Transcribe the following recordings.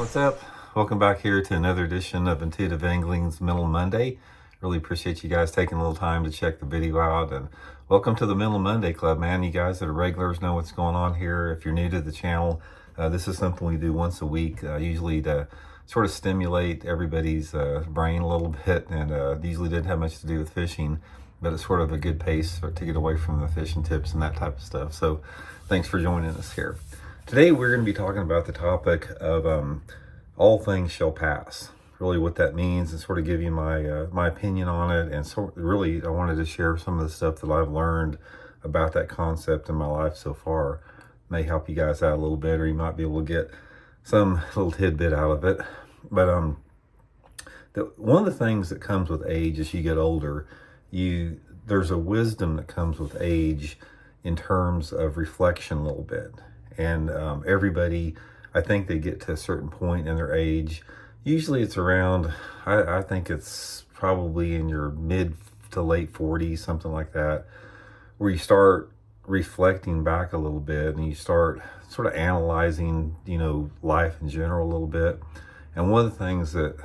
What's up? Welcome back here to another edition of Intuitive Angling's Mental Monday. Really appreciate you guys taking a little time to check the video out, and welcome to the Mental Monday Club, man. You guys that are regulars know what's going on here. If you're new to the channel, this is something we do once a week, usually to sort of stimulate everybody's brain a little bit, and usually didn't have much to do with fishing, but it's sort of a good pace to get away from the fishing tips and that type of stuff. So thanks for joining us here. Today we're going to be talking about the topic of all things shall pass. Really what that means, and sort of give you my opinion on it. And so really I wanted to share some of the stuff that I've learned about that concept in my life so far. May help you guys out a little bit, or you might be able to get some little tidbit out of it. But one of the things that comes with age as you get older, there's a wisdom that comes with age in terms of reflection a little bit. And everybody, I think they get to a certain point in their age. Usually it's around, I think it's probably in your mid to late 40s, something like that, where you start reflecting back a little bit and you start sort of analyzing, life in general a little bit. And one of the things that,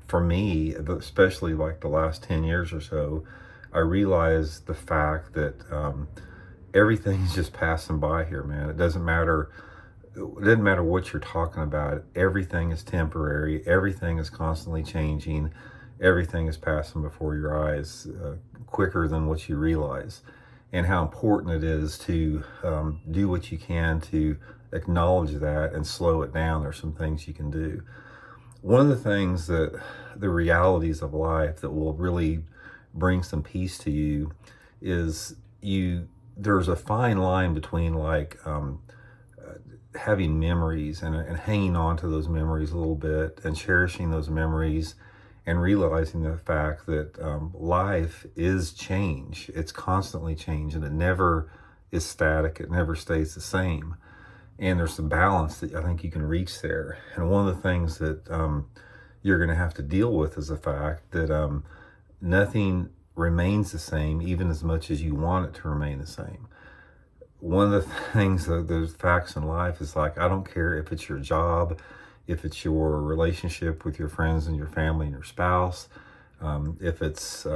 for me, especially like the last 10 years or so, I realized the fact that everything's just passing by here, man. It doesn't matter what you're talking about. Everything is temporary. Everything is constantly changing. Everything is passing before your eyes quicker than what you realize. And how important it is to do what you can to acknowledge that and slow it down. There's some things you can do. One of the things that the realities of life that will really bring some peace to you is there's a fine line between having memories and hanging on to those memories a little bit and cherishing those memories and realizing the fact that life is change. It's constantly change, and it never is static. It never stays the same. And there's a balance that I think you can reach there. And one of the things that you're going to have to deal with is the fact that nothing remains the same, even as much as you want it to remain the same. One of the things, those facts in life is I don't care if it's your job, if it's your relationship with your friends and your family and your spouse, if it's,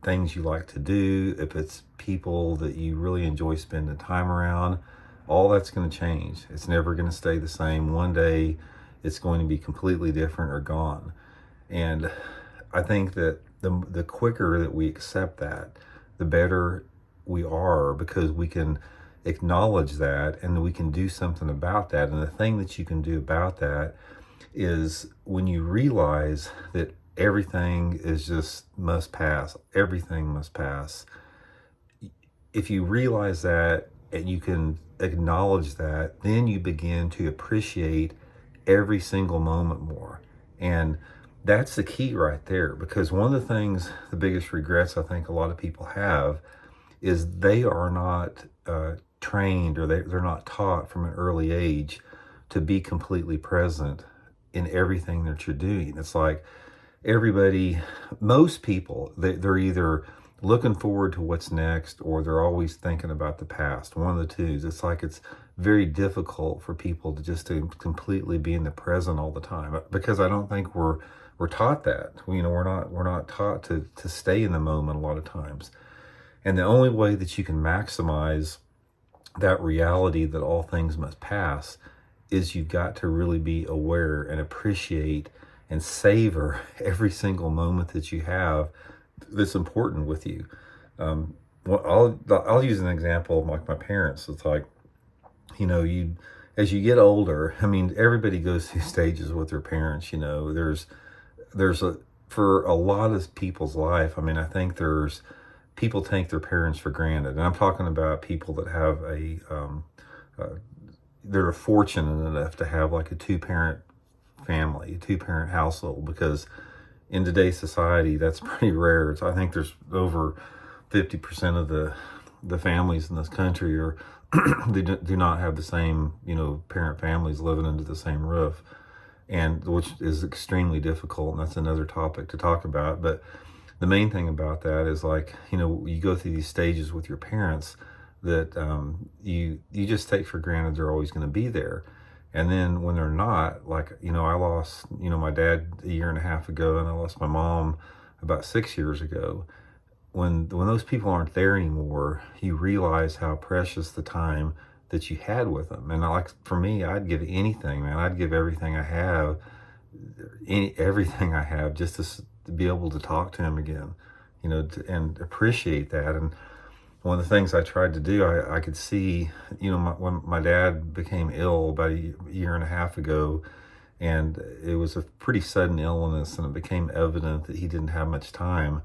things you like to do, if it's people that you really enjoy spending time around, all that's going to change. It's never going to stay the same. One day it's going to be completely different or gone. And I think that the quicker that we accept that, the better we are, because we can acknowledge that and we can do something about that. And the thing that you can do about that is when you realize that everything is just must pass, everything must pass. If you realize that and you can acknowledge that, then you begin to appreciate every single moment more. And that's the key right there, because one of the things, the biggest regrets I think a lot of people have is they are not trained, or they're not taught from an early age to be completely present in everything that you're doing. It's like most people, they're either looking forward to what's next, or they're always thinking about the past. One of the two. It's very difficult for people to completely be in the present all the time, because I don't think we're taught that. We're not taught to stay in the moment a lot of times. And the only way that you can maximize that reality that all things must pass is you've got to really be aware and appreciate and savor every single moment that you have that's important with you. I'll use an example of my parents. It's as you get older, everybody goes through stages with their parents. For a lot of people's life, I think people take their parents for granted. And I'm talking about people that have they're fortunate enough to have a two-parent family, a two-parent household, because in today's society, that's pretty rare. I think there's over 50% of the families in this country they do not have the same, parent families living under the same roof, and which is extremely difficult. And that's another topic to talk about. But the main thing about that is you go through these stages with your parents that you just take for granted they're always going to be there. And then when they're not, like, I lost, my dad a year and a half ago, and I lost my mom about 6 years ago. When those people aren't there anymore, you realize how precious the time that you had with them. And like for me, I'd give anything, man. I'd give everything I have, everything I have, just to be able to talk to him again, and appreciate that. And one of the things I tried to do, I could see, when my dad became ill about a year and a half ago, and it was a pretty sudden illness, and it became evident that he didn't have much time.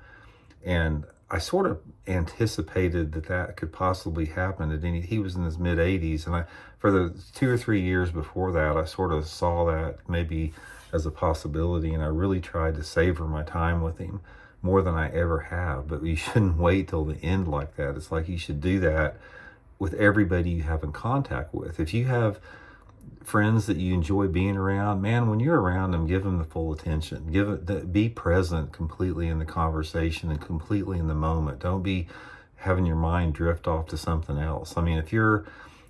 And I sort of anticipated that could possibly happen he was in his mid 80s. And for the 2 or 3 years before that, I sort of saw that maybe as a possibility. And I really tried to savor my time with him more than I ever have. But you shouldn't wait till the end like that. It's like you should do that with everybody you have in contact with. If you have friends that you enjoy being around, man, when you're around them, give them the full attention. Be present completely in the conversation and completely in the moment. Don't be having your mind drift off to something else. I mean, if you're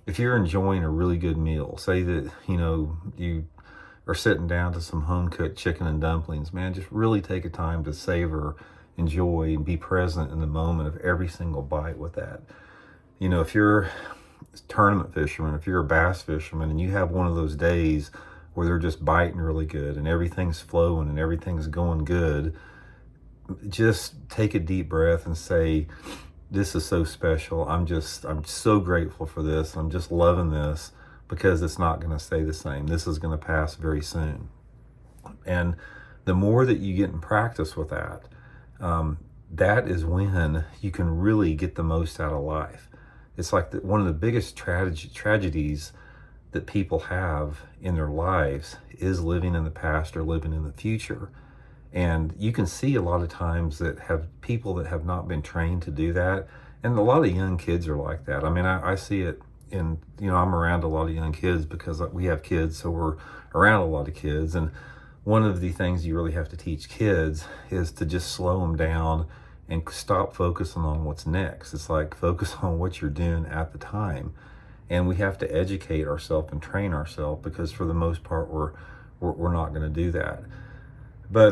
enjoying a really good meal, say that, you are sitting down to some home-cooked chicken and dumplings, man, just really take a time to savor, enjoy, and be present in the moment of every single bite with that. If you're a tournament fisherman, if you're a bass fisherman, and you have one of those days where they're just biting really good and everything's flowing and everything's going good, just take a deep breath and say, this is so special. I'm so grateful for this. I'm just loving this, because it's not going to stay the same. This is going to pass very soon. And the more that you get in practice with that, that is when you can really get the most out of life. It's like one of the biggest tragedies that people have in their lives is living in the past or living in the future. And you can see a lot of times that have people that have not been trained to do that. And a lot of young kids are like that. I mean, I see it in, I'm around a lot of young kids because we have kids, so we're around a lot of kids. And one of the things you really have to teach kids is to just slow them down and stop focusing on what's next. It's like focus on what you're doing at the time. And we have to educate ourselves and train ourselves, because for the most part, we're not going to do that. But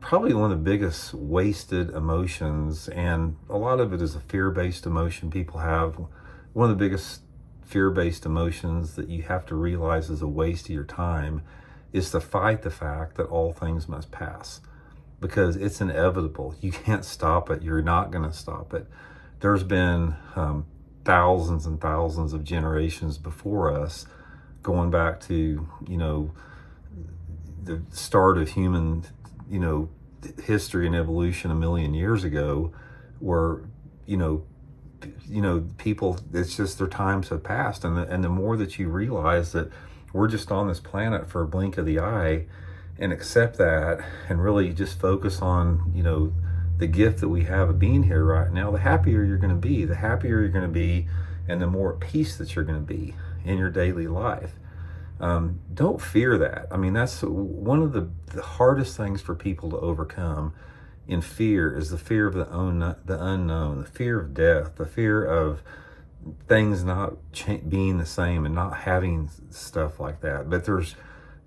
probably one of the biggest wasted emotions, and a lot of it is a fear-based emotion people have. One of the biggest fear-based emotions that you have to realize is a waste of your time is to fight the fact that all things must pass, because it's inevitable. You can't stop it. You're not going to stop it. There's been thousands and thousands of generations before us, going back to, the start of human, history and evolution a million years ago, where, people, it's just their times have passed. And the more that you realize that we're just on this planet for a blink of the eye, and accept that and really just focus on, the gift that we have of being here right now, the happier you're going to be, and the more at peace that you're going to be in your daily life. Don't fear that. I mean, that's one of the hardest things for people to overcome in fear, is the fear of the unknown, the fear of death, the fear of things not being the same and not having stuff like that. But there's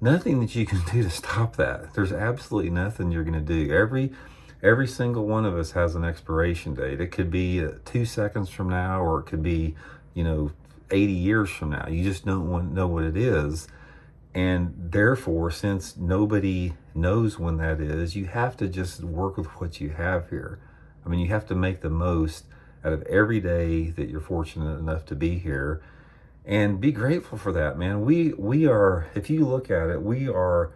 nothing that you can do to stop that. There's absolutely nothing you're going to do. Every single one of us has an expiration date. It could be 2 seconds from now, or it could be, 80 years from now. You just don't know what it is. And therefore, since nobody knows when that is, you have to just work with what you have here. I mean, you have to make the most out of every day that you're fortunate enough to be here, and be grateful for that, man. We are, if you look at it, we are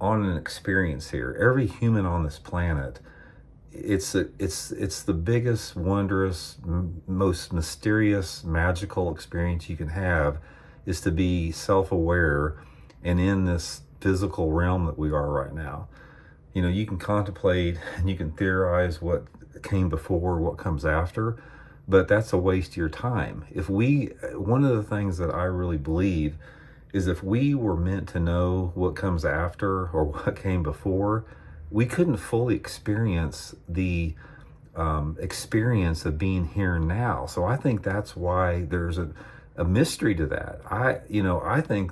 on an experience here. Every human on this planet, it's the biggest, wondrous, most mysterious, magical experience you can have, is to be self-aware and in this physical realm that we are right now. You can contemplate and you can theorize what came before, what comes after, but that's a waste of your time. One of the things that I really believe is, if we were meant to know what comes after or what came before, we couldn't fully experience the experience of being here and now. So I think that's why there's a mystery to that. I think,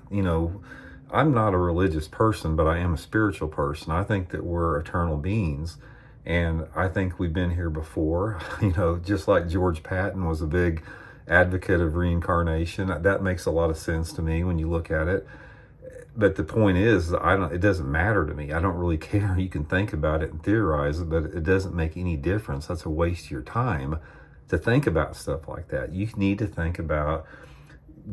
I'm not a religious person, but I am a spiritual person. I think that we're eternal beings. And I think we've been here before, just like George Patton was a big advocate of reincarnation. That makes a lot of sense to me when you look at it. But the point is, it doesn't matter to me. I don't really care. You can think about it and theorize it, but it doesn't make any difference. That's a waste of your time to think about stuff like that. You need to think about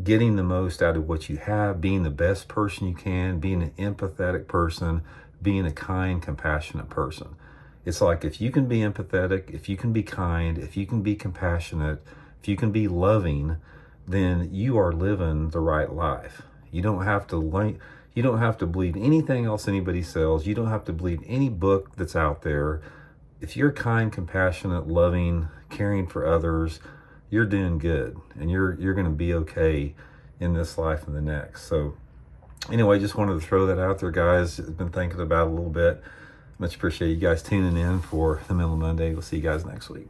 getting the most out of what you have, being the best person you can, being an empathetic person, being a kind, compassionate person. It's like, if you can be empathetic, if you can be kind, if you can be compassionate, if you can be loving, then you are living the right life. You don't have to believe anything else anybody sells. You don't have to believe any book that's out there. If you're kind, compassionate, loving, caring for others, you're doing good, and you're going to be okay in this life and the next. So anyway, just wanted to throw that out there, guys. I've been thinking about it a little bit. Much appreciate you guys tuning in for the Middle of Monday. We'll see you guys next week.